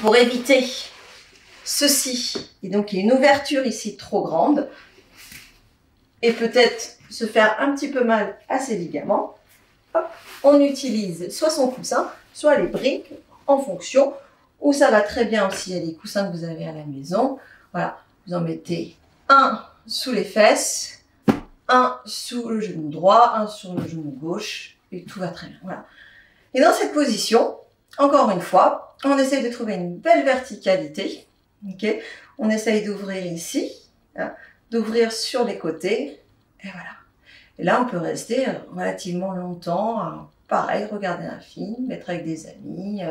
Pour éviter ceci, et donc il y a une ouverture ici trop grande, et peut-être se faire un petit peu mal à ses ligaments, hop, on utilise soit son coussin, soit les briques, en fonction, ou ça va très bien aussi, il y a des coussins que vous avez à la maison. Voilà, vous en mettez un sous les fesses, un sous le genou droit, un sur le genou gauche, et tout va très bien. Voilà. Et dans cette position, encore une fois, on essaye de trouver une belle verticalité. Okay, on essaye d'ouvrir ici, hein, d'ouvrir sur les côtés, et voilà. Et là, on peut rester relativement longtemps, pareil, regarder un film, être avec des amis,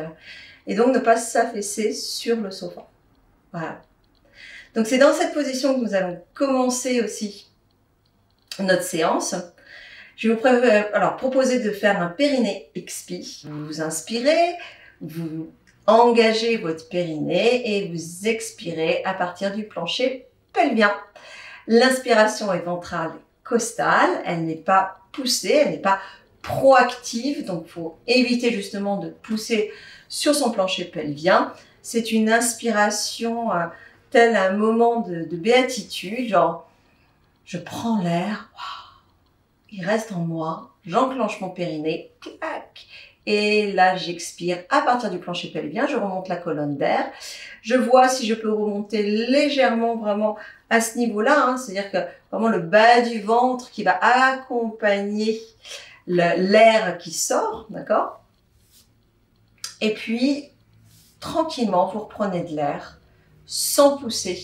et donc ne pas s'affaisser sur le sofa. Voilà. Donc c'est dans cette position que nous allons commencer aussi notre séance. Je vais vous proposer de faire un périnée expi. Vous vous inspirez, vous engagez votre périnée et vous expirez à partir du plancher pelvien. L'inspiration est ventrale costale, elle n'est pas poussée, elle n'est pas proactive, donc il faut éviter justement de pousser sur son plancher pelvien. C'est une inspiration tel un moment de béatitude, genre je prends l'air, il reste en moi, j'enclenche mon périnée, clac, et là j'expire à partir du plancher pelvien, je remonte la colonne d'air, je vois si je peux remonter légèrement vraiment à ce niveau-là, hein, c'est-à-dire que vraiment le bas du ventre qui va accompagner l'air qui sort, d'accord? Et puis tranquillement vous reprenez de l'air sans pousser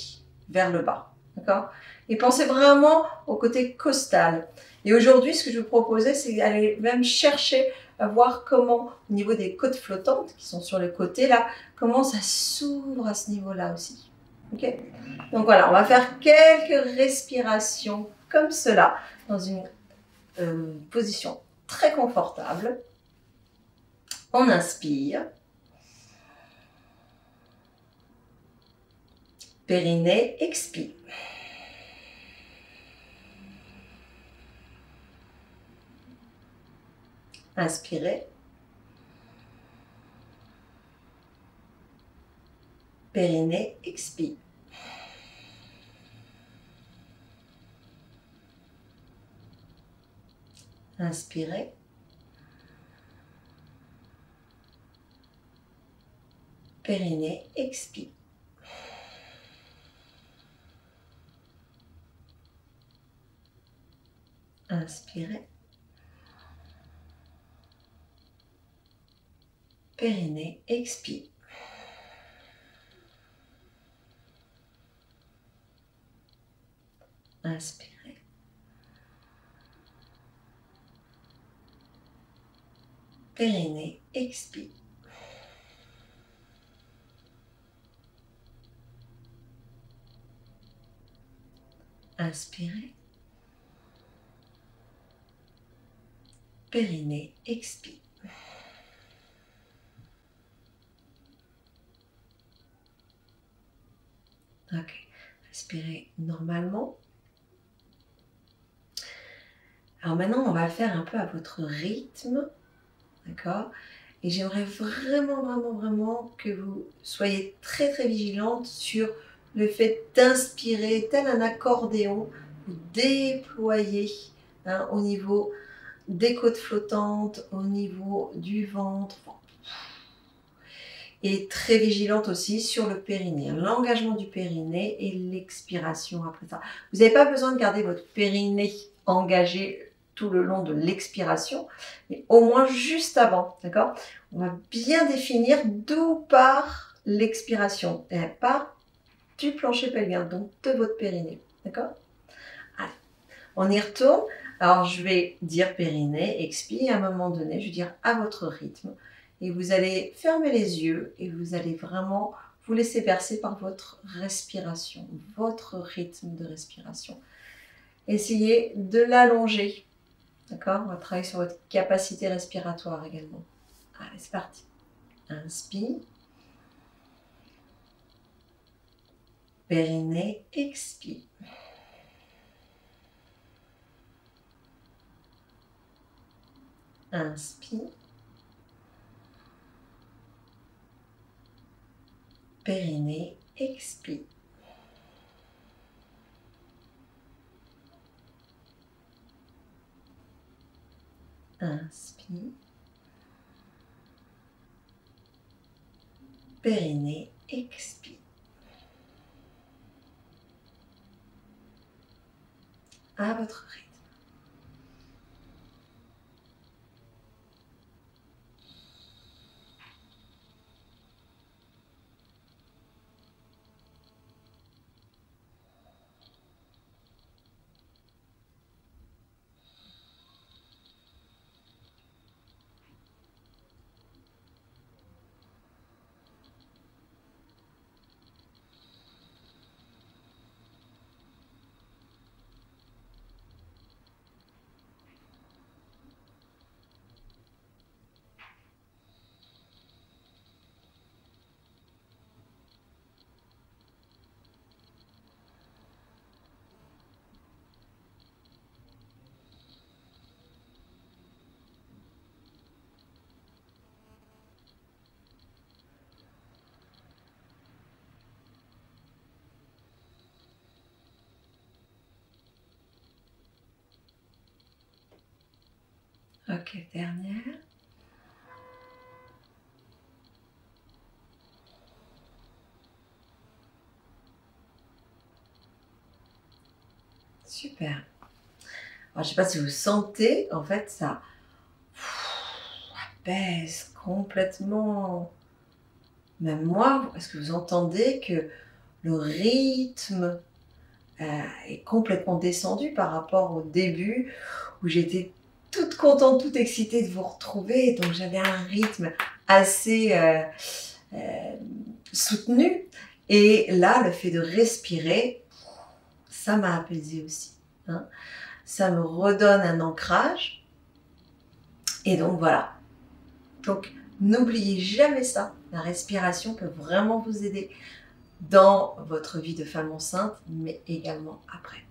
vers le bas, d'accord? Et pensez vraiment au côté costal. Et aujourd'hui, ce que je vais vous proposer, c'est d'aller même chercher à voir comment, au niveau des côtes flottantes qui sont sur le côté là, comment ça s'ouvre à ce niveau-là aussi. Ok? Donc voilà, on va faire quelques respirations comme cela, dans une position très confortable. On inspire. Périnée, expire. Inspirez. Périnée, expire. Inspirez. Périnée, expire. Inspirez. Périnée, expire. Inspirez. Périnée, expire. Inspirez. Périnée, expire. Ok. Inspirez normalement. Alors maintenant, on va le faire un peu à votre rythme. D'accord? Et j'aimerais vraiment que vous soyez très vigilante sur le fait d'inspirer tel un accordéon, vous déployez au niveau des côtes flottantes, au niveau du ventre. Et très vigilante aussi sur le périnée, l'engagement du périnée et l'expiration après ça. Vous n'avez pas besoin de garder votre périnée engagé tout le long de l'expiration, mais au moins juste avant, d'accord? On va bien définir d'où part l'expiration. Elle part du plancher pelvien, donc de votre périnée, d'accord? Allez, on y retourne. Alors, je vais dire périnée, expire, à un moment donné, je vais dire à votre rythme. Et vous allez fermer les yeux et vous allez vraiment vous laisser bercer par votre respiration, votre rythme de respiration. Essayez de l'allonger. D'accord? On va travailler sur votre capacité respiratoire également. Allez, c'est parti. Inspire. Périnée, expire. Inspire. périnée, expire. Inspire. Périnée, expire. À votre rythme. Ok, dernière. Super. Alors, je ne sais pas si vous sentez, en fait, ça apaise complètement. Même moi, est-ce que vous entendez que le rythme est complètement descendu par rapport au début où j'étais toute contente, toute excitée de vous retrouver. Donc j'avais un rythme assez soutenu. Et là, le fait de respirer, ça m'a apaisée aussi. Hein. Ça me redonne un ancrage. Et donc voilà. Donc n'oubliez jamais ça. La respiration peut vraiment vous aider dans votre vie de femme enceinte, mais également après.